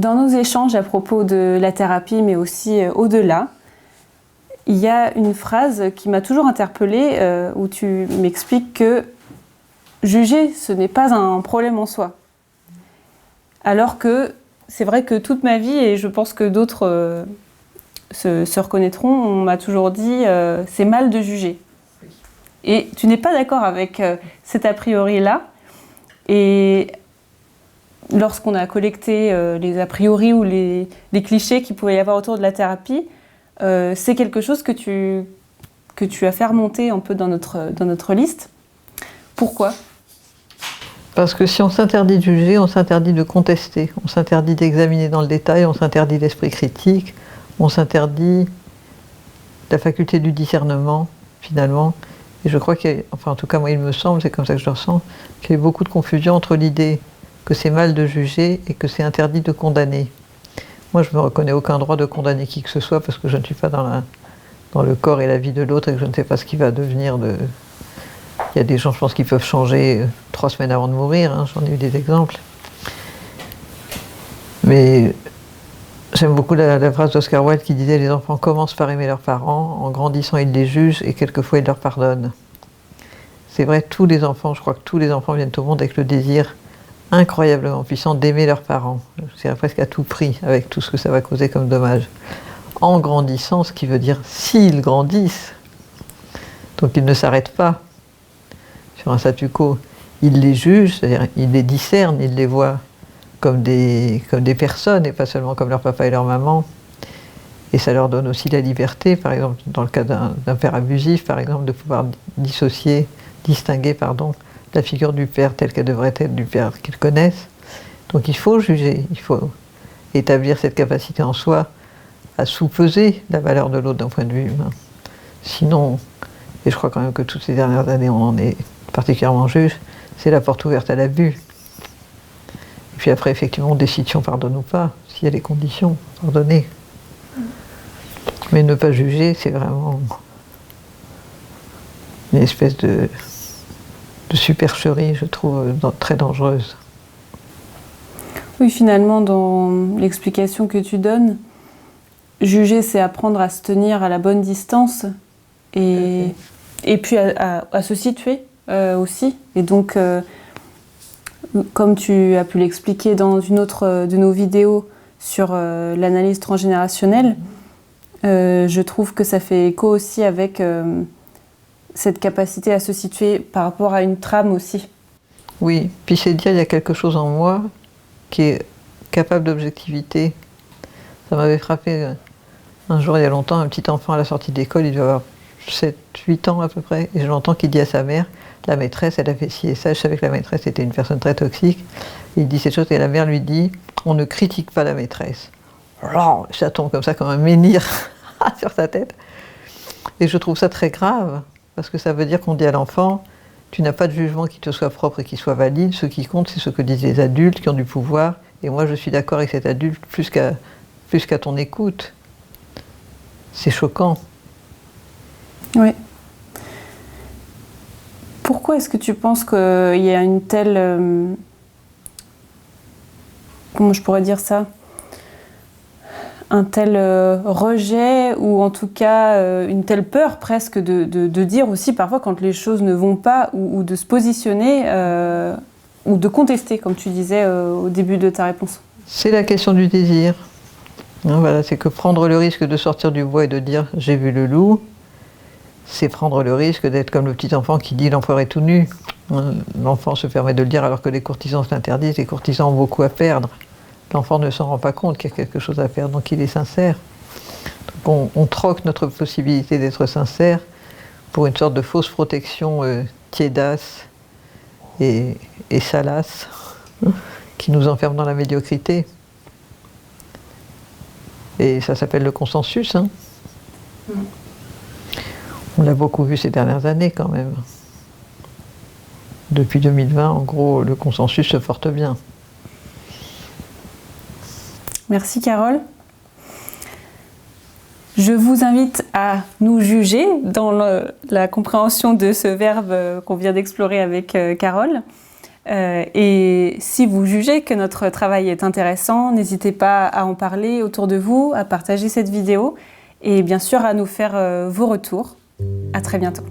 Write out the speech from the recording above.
Dans nos échanges à propos de la thérapie, mais aussi au-delà, il y a une phrase qui m'a toujours interpellée où tu m'expliques que juger, ce n'est pas un problème en soi. Alors que c'est vrai que toute ma vie, et je pense que d'autres se reconnaîtront, on m'a toujours dit c'est mal de juger. Et tu n'es pas d'accord avec cet a priori-là. Et lorsqu'on a collecté les a priori ou les clichés qu'il pouvait y avoir autour de la thérapie, c'est quelque chose que tu as fait remonter un peu dans notre liste. Pourquoi ? Parce que si on s'interdit de juger, on s'interdit de contester, on s'interdit d'examiner dans le détail, on s'interdit l'esprit critique, on s'interdit la faculté du discernement, finalement. Et je crois en tout cas moi il me semble, c'est comme ça que je le ressens, qu'il y a eu beaucoup de confusion entre l'idée que c'est mal de juger et que c'est interdit de condamner. Moi je ne me reconnais aucun droit de condamner qui que ce soit parce que je ne suis pas dans le corps et la vie de l'autre et que je ne sais pas ce qui va devenir de... Il y a des gens, je pense, qui peuvent changer 3 semaines avant de mourir, hein, j'en ai eu des exemples. Mais j'aime beaucoup la phrase d'Oscar Wilde qui disait « Les enfants commencent par aimer leurs parents, en grandissant ils les jugent et quelquefois ils leur pardonnent ». C'est vrai, tous les enfants, je crois que tous les enfants viennent au monde avec le désir incroyablement puissant d'aimer leurs parents. C'est presque à tout prix, avec tout ce que ça va causer comme dommage. En grandissant, ce qui veut dire s'ils grandissent, donc ils ne s'arrêtent pas sur un statu quo, ils les jugent, c'est-à-dire ils les discernent, ils les voient comme des personnes et pas seulement comme leur papa et leur maman. Et ça leur donne aussi la liberté, par exemple, dans le cas d'un père abusif, par exemple, de pouvoir distinguer la figure du père telle qu'elle devrait être du père qu'ils connaissent. Donc il faut juger, il faut établir cette capacité en soi à sous-peser la valeur de l'autre d'un point de vue humain. Sinon, et je crois quand même que toutes ces dernières années on en est particulièrement juge, c'est la porte ouverte à l'abus. Et puis après, effectivement, on décide si on pardonne ou pas, s'il y a les conditions, pardonner. Mais ne pas juger, c'est vraiment une espèce de supercherie, je trouve, très dangereuse. Oui, finalement, dans l'explication que tu donnes, juger, c'est apprendre à se tenir à la bonne distance et puis à se situer aussi. Et donc, comme tu as pu l'expliquer dans une autre de nos vidéos sur l'analyse transgénérationnelle, je trouve que ça fait écho aussi avec cette capacité à se situer par rapport à une trame aussi. Oui, puis c'est dire il y a quelque chose en moi qui est capable d'objectivité. Ça m'avait frappé un jour il y a longtemps, un petit enfant à la sortie d'école, il devait avoir 7-8 ans à peu près, et je l'entends qui dit à sa mère, la maîtresse elle a fait ci et ça, je savais que la maîtresse était une personne très toxique, et il dit cette chose et la mère lui dit, on ne critique pas la maîtresse. Alors, ça tombe comme ça comme un menhir sur sa tête. Et je trouve ça très grave, parce que ça veut dire qu'on dit à l'enfant, tu n'as pas de jugement qui te soit propre et qui soit valide, ce qui compte c'est ce que disent les adultes qui ont du pouvoir, et moi je suis d'accord avec cet adulte plus qu'à ton écoute. C'est choquant. Oui. Pourquoi est-ce que tu penses qu'il y a une telle... comment je pourrais dire ça ? Un tel rejet, ou en tout cas une telle peur presque de dire aussi parfois quand les choses ne vont pas, ou de se positionner, ou de contester, comme tu disais au début de ta réponse. C'est la question du désir. Voilà, c'est que prendre le risque de sortir du bois et de dire « j'ai vu le loup », c'est prendre le risque d'être comme le petit enfant qui dit « l'empereur est tout nu ». L'enfant se permet de le dire alors que les courtisans s'interdisent, les courtisans ont beaucoup à perdre. L'enfant ne s'en rend pas compte qu'il y a quelque chose à perdre, donc il est sincère. Donc on troque notre possibilité d'être sincère pour une sorte de fausse protection tiédasse et salace qui nous enferme dans la médiocrité. Et ça s'appelle le consensus. Hein. On l'a beaucoup vu ces dernières années quand même. Depuis 2020, en gros, le consensus se porte bien. Merci Carole. Je vous invite à nous juger dans la compréhension de ce verbe qu'on vient d'explorer avec Carole. Et si vous jugez que notre travail est intéressant, n'hésitez pas à en parler autour de vous, à partager cette vidéo et bien sûr à nous faire vos retours. À très bientôt.